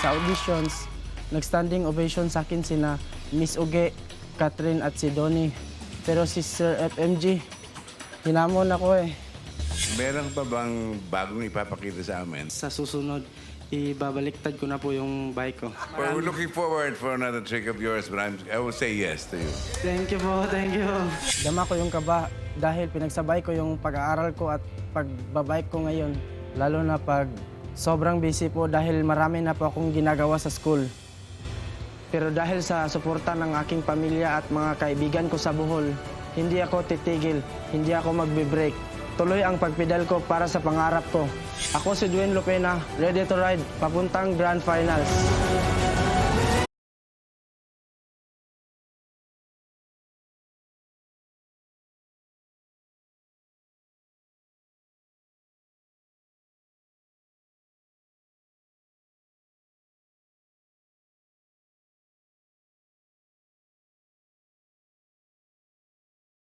sa auditions, nag-standing ovation sa akin sina Miss Uge, Catherine at si Donnie. Pero si Sir FMG, hinamon ako eh. Meron pa bang bagong ipapakita sa amin? Sa susunod, ibabaliktad ko na po yung bike ko. We're looking forward for another trick of yours, but I will say yes to you. Thank you po, thank you. Dama ko yung kaba dahil pinagsabay ko yung pag-aaral ko at pagbabike ko ngayon. Lalo na pag sobrang busy po dahil marami na po akong ginagawa sa school. Pero dahil sa suporta ng aking pamilya at mga kaibigan ko sa Bohol, hindi ako titigil, hindi ako magbe-break. Tuloy ang pagpedal ko para sa pangarap ko. Ako si Dwayne Lopena, ready to ride, papuntang Grand Finals.